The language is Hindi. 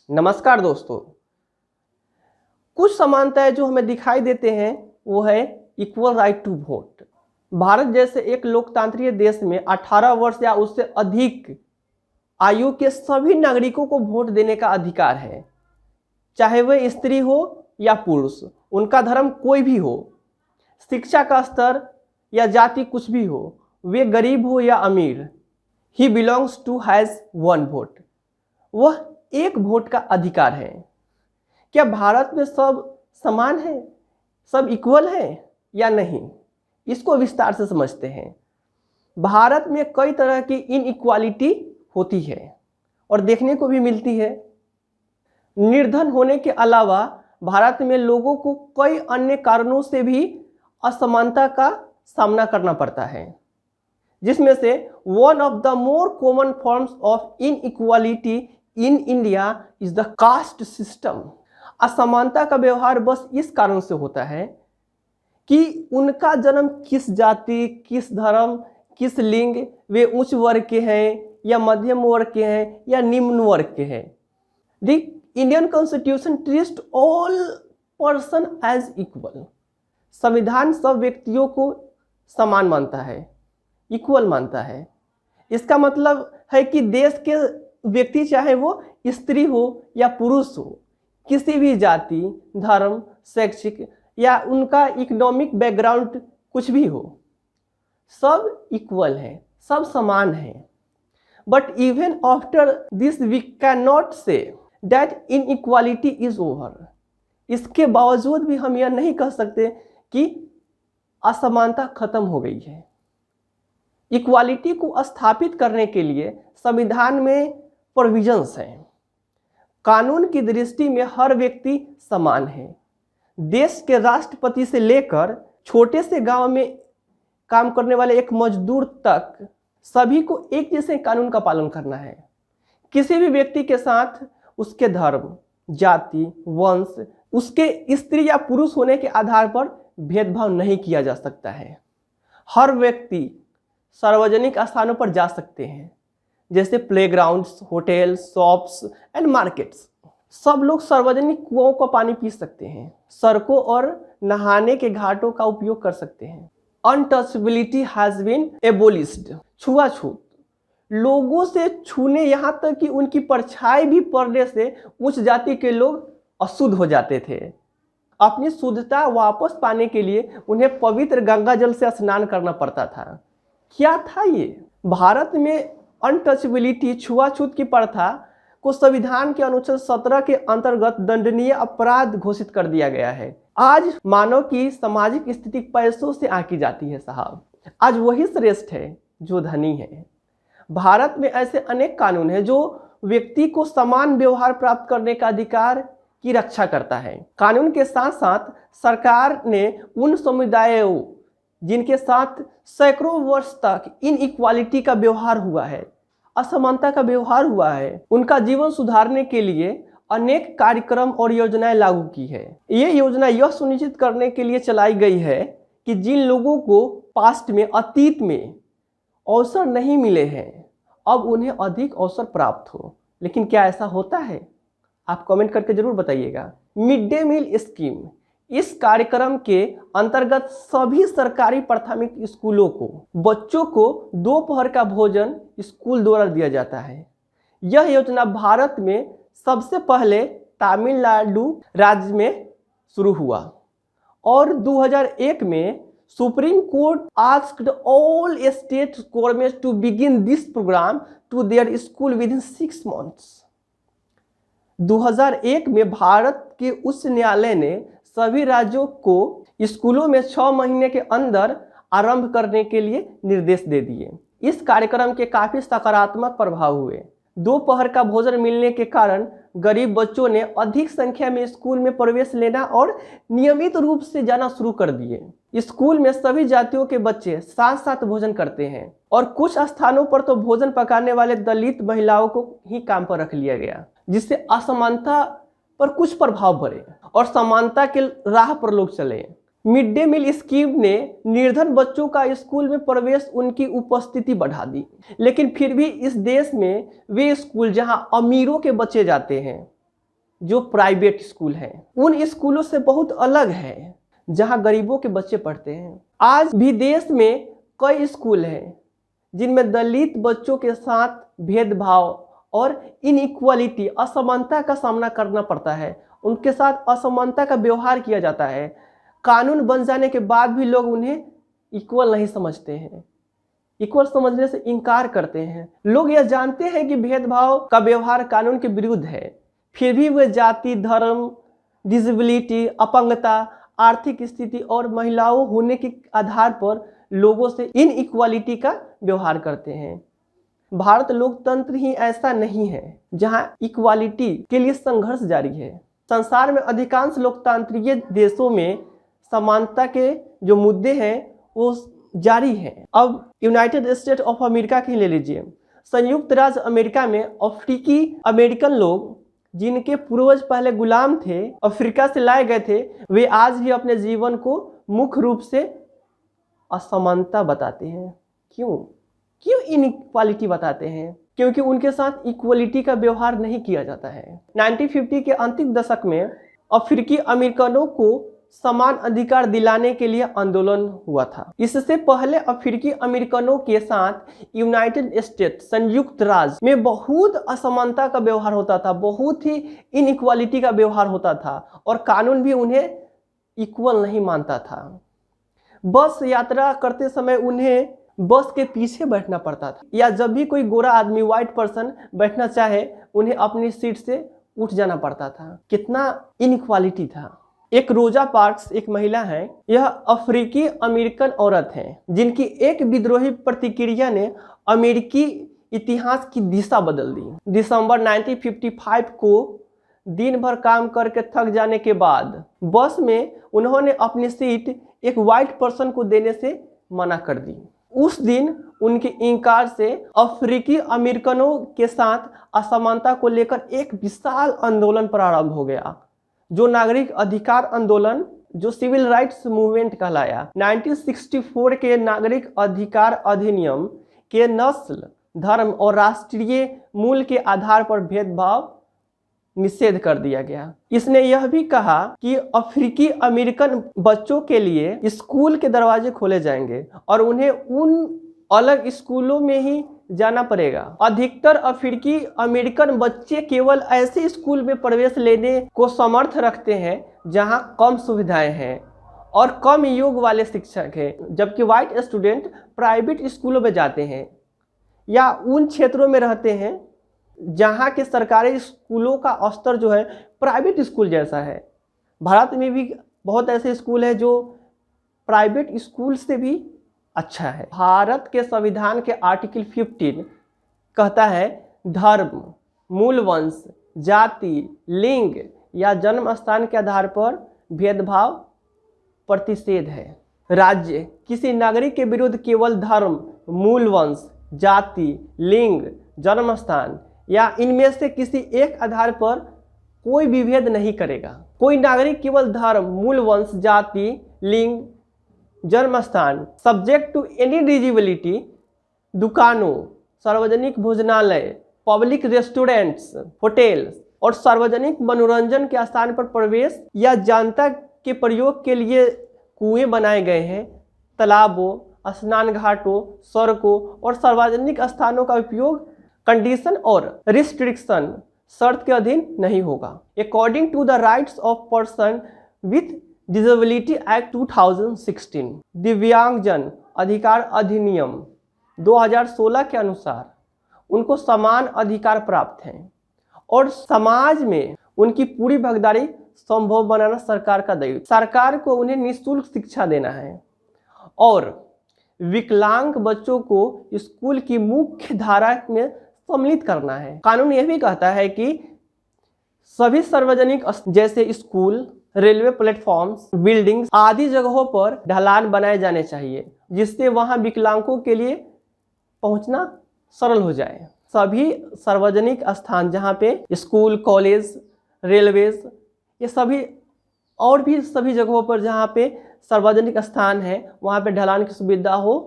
नमस्कार दोस्तों। कुछ समानताएं जो हमें दिखाई देते हैं वो है equal right to vote. Bharat जैसे एक लोकतांत्रिक देश में 18 वर्ष या उससे अधिक आयु के सभी नागरिकों को वोट देने का अधिकार है, चाहे वह स्त्री हो या पुरुष, उनका धर्म कोई भी हो, शिक्षा का स्तर या जाति कुछ भी हो, वे गरीब हो या अमीर। He belongs to has one vote. वह एक वोट का अधिकार है। क्या भारत में सब समान है, सब इक्वल है या नहीं? इसको विस्तार से समझते हैं। भारत में कई तरह की इनइक्वालिटी होती है और देखने को भी मिलती है। निर्धन होने के अलावा भारत में लोगों को कई अन्य कारणों से भी असमानता का सामना करना पड़ता है, जिसमें से one of the more common forms of inequality in India is the caste system. असमानता का व्यवहार बस इस कारण से होता है कि उनका जन्म किस जाति, किस धर्म, किस लिंग, वे उच्च वर्ग के हैं या मध्यम वर्ग के हैं या निम्न वर्ग के हैं। The Indian constitution treats all person as equal. संविधान सब व्यक्तियों को समान मानता है, इक्वल मानता है। इसका मतलब है कि देश के व्यक्ति चाहे वो स्त्री हो या पुरुष हो, किसी भी जाति, धर्म, शैक्षिक या उनका इकोनॉमिक बैकग्राउंड कुछ भी हो, सब इक्वल है, सब समान है। But even after this we can not say that inequality is over. इसके बावजूद भी हम यह नहीं कह सकते कि असमानता खत्म हो गई है। इक्वालिटी को स्थापित करने के लिए संविधान में प्रोविजंस हैं। कानून की दृष्टि में हर व्यक्ति समान है। देश के राष्ट्रपति से लेकर छोटे से गांव में काम करने वाले एक मजदूर तक सभी को एक जैसे कानून का पालन करना है। किसी भी व्यक्ति के साथ उसके धर्म, जाति, वंश, उसके स्त्री या पुरुष होने के आधार पर भेदभाव नहीं किया जा सकता है। हर व्यक्ति सार्वजनिक स्थानों पर जा सकते हैं, जैसे playgrounds, hotels, shops and markets. सब लोग सार्वजनिक कुओं का पानी पी सकते हैं, सड़कों और नहाने के घाटों का उपयोग कर सकते हैं। Untouchability has been abolished. छुआछूत, लोगों से छूने यहाँ तक कि उनकी परछाई भी पड़ने से उच्च जाति के लोग अशुद्ध हो जाते थे। अपनी शुद्धता वापस पाने के लिए उन्हें पवित्र गंगा जल से स्नान करना पड़ता था। क्या था ये? भारत में अनटचेबिलिटी, छुआछूत की प्रथा को संविधान के अनुच्छेद 17 के अंतर्गत दंडनीय अपराध घोषित कर दिया गया है। आज मानव की सामाजिक स्थिति पैसों से आंकी जाती है साहब। आज वही श्रेष्ठ है जो धनी है। भारत में ऐसे अनेक कानून हैं जो व्यक्ति को समान व्यवहार प्राप्त करने का अधिकार की रक्षा करता है। कानून के साथ साथ सरकार ने उन समुदायों जिनके साथ सैकड़ों वर्ष तक इनइक्वालिटी का व्यवहार हुआ है, असमानता का व्यवहार हुआ है, उनका जीवन सुधारने के लिए अनेक कार्यक्रम और योजनाएं लागू की है। ये योजना यह सुनिश्चित करने के लिए चलाई गई है कि जिन लोगों को पास्ट में, अतीत में अवसर नहीं मिले हैं, अब उन्हें अधिक अवसर प्राप्त हो। लेकिन क्या ऐसा होता है? आप कमेंट करके जरूर बताइएगा। मिड डे मील स्कीम, इस कार्यक्रम के अंतर्गत सभी सरकारी प्राथमिक स्कूलों को बच्चों को दोपहर का भोजन स्कूल द्वारा दिया जाता है। यह योजना भारत में सबसे पहले तमिलनाडु राज्य में शुरू हुआ और 2001 में Supreme Court asked all state governments to begin this programme to their school within 6 months। 2001 में भारत के उच्च न्यायालय ने सभी राज्यों को स्कूलों में 6 महीने के अंदर आरंभ करने के लिए निर्देश दे दिए। इस कार्यक्रम के काफी सकारात्मक प्रभाव हुए। दोपहर का भोजन मिलने के कारण गरीब बच्चों ने अधिक संख्या में स्कूल में प्रवेश लेना और नियमित रूप से जाना शुरू कर दिए। स्कूल में सभी जातियों के बच्चे साथ साथ भोजन करते हैं और कुछ स्थानों पर तो भोजन पकाने वाले दलित महिलाओं को ही काम पर रख लिया गया, जिससे असमानता पर कुछ प्रभाव पड़े और समानता के राह पर लोग चले। मिड डे मील स्कीम ने निर्धन बच्चों का स्कूल में प्रवेश, उनकी उपस्थिति बढ़ा दी। लेकिन फिर भी इस देश में वे स्कूल जहां अमीरों के बच्चे जाते हैं जो प्राइवेट स्कूल हैं उन स्कूलों से बहुत अलग है जहां गरीबों के बच्चे पढ़ते हैं। आज भी देश में कई स्कूल हैं जिनमें दलित बच्चों के साथ भेदभाव और इनइक्वालिटी असमानता का सामना करना पड़ता है, उनके साथ असमानता का व्यवहार किया जाता है। कानून बन जाने के बाद भी लोग उन्हें इक्वल नहीं समझते हैं, इक्वल समझने से इनकार करते हैं। लोग यह जानते हैं कि भेदभाव का व्यवहार कानून के विरुद्ध है, फिर भी वे जाति, धर्म, डिसेबिलिटी, अपंगता, आर्थिक स्थिति और महिलाओं होने के आधार पर लोगों से इनइक्वालिटी का व्यवहार करते हैं। भारत लोकतंत्र ही ऐसा नहीं है जहां इक्वालिटी के लिए संघर्ष जारी है। संसार में अधिकांश लोकतांत्रिक देशों में समानता के जो मुद्दे हैं वो जारी हैं। अब यूनाइटेड स्टेट ऑफ अमेरिका के ले लीजिए। संयुक्त राज्य अमेरिका में अफ्रीकी अमेरिकन लोग जिनके पूर्वज पहले गुलाम थे, अफ्रीका से लाए गए थे, वे आज भी अपने जीवन को मुख्य रूप से असमानता बताते हैं। क्यों इनइक्वालिटी बताते हैं? क्योंकि उनके साथ इक्वलिटी का व्यवहार नहीं किया जाता है। 1950 के अंतिम दशक में अफ्रीकी अमेरिकनों को समान अधिकार दिलाने के लिए आंदोलन हुआ था। इससे पहले अफ्रीकी अमेरिकनों के साथ यूनाइटेड स्टेट संयुक्त राज्य में बहुत असमानता का व्यवहार होता था, बहुत ही इनइक्वालिटी का व्यवहार होता था और कानून भी उन्हें इक्वल नहीं मानता था। बस यात्रा करते समय उन्हें बस के पीछे बैठना पड़ता था, या जब भी कोई गोरा आदमी, व्हाइट पर्सन बैठना चाहे उन्हें अपनी सीट से उठ जाना पड़ता था। कितना इनइक्वालिटी था। एक रोजा पार्क्स एक महिला है, यह अफ्रीकी अमेरिकन औरत है जिनकी एक विद्रोही प्रतिक्रिया ने अमेरिकी इतिहास की दिशा बदल दी। दिसंबर 1955 को दिन भर काम करके थक जाने के बाद बस में उन्होंने अपनी सीट एक व्हाइट पर्सन को देने से मना कर दी। उस दिन उनके इनकार से अफ्रीकी अमेरिकनों के साथ असमानता को लेकर एक विशाल आंदोलन प्रारंभ हो गया, जो नागरिक अधिकार आंदोलन, जो सिविल राइट्स मूवमेंट कहलाया। 1964 के नागरिक अधिकार अधिनियम के नस्ल, धर्म और राष्ट्रीय मूल के आधार पर भेदभाव निषेध कर दिया गया। इसने यह भी कहा कि अफ्रीकी अमेरिकन बच्चों के लिए स्कूल के दरवाजे खोले जाएंगे और उन्हें उन अलग स्कूलों में ही जाना पड़ेगा। अधिकतर अफ्रीकी अमेरिकन बच्चे केवल ऐसे स्कूल में प्रवेश लेने को समर्थ रखते हैं जहां कम सुविधाएं हैं और कम योग वाले शिक्षक हैं, जबकि व्हाइट स्टूडेंट प्राइवेट स्कूलों में जाते हैं या उन क्षेत्रों में रहते हैं जहां के सरकारी स्कूलों का स्तर जो है प्राइवेट स्कूल जैसा है। भारत में भी बहुत ऐसे स्कूल हैं जो प्राइवेट स्कूल से भी अच्छा है। भारत के संविधान के आर्टिकल 15 कहता है धर्म, मूल वंश, जाति, लिंग या जन्म स्थान के आधार पर भेदभाव प्रतिषेध है। राज्य किसी नागरिक के विरुद्ध केवल धर्म, मूल वंश, जाति, लिंग, जन्म स्थान या इनमें से किसी एक आधार पर कोई विभेद नहीं करेगा। कोई नागरिक केवल धर्म, मूल वंश, जाति, लिंग, जन्म स्थान, सब्जेक्ट टू एनी डिजिबिलिटी, दुकानों, सार्वजनिक भोजनालय, पब्लिक रेस्टोरेंट्स, होटल्स और सार्वजनिक मनोरंजन के स्थान पर प्रवेश या जनता के प्रयोग के लिए कुएं बनाए गए हैं, तालाबों, स्नान घाटों, सड़कों और सार्वजनिक स्थानों का उपयोग कंडीशन और रिस्ट्रिक्शन शर्त के अधीन नहीं होगा। According to the rights of person with disability act 2016, दिव्यांगजन अधिकार अधिनियम 2016 के अनुसार उनको समान अधिकार प्राप्त हैं और समाज में उनकी पूरी भागीदारी संभव बनाना सरकार का दायित्व। सरकार को उन्हें निःशुल्क शिक्षा देना है और विकलांग बच्चों को स्कूल की मुख्य धारा में सम्मिलित करना है। कानून यह भी कहता है कि सभी सार्वजनिक जैसे स्कूल, रेलवे प्लेटफॉर्म्स, बिल्डिंग्स आदि जगहों पर ढलान बनाए जाने चाहिए जिससे वहां विकलांगों के लिए पहुंचना सरल हो जाए। सभी सार्वजनिक स्थान जहां पे स्कूल, कॉलेज, रेलवेज, ये सभी और भी सभी जगहों पर जहां पे सार्वजनिक स्थान है वहां पे ढलान की सुविधा हो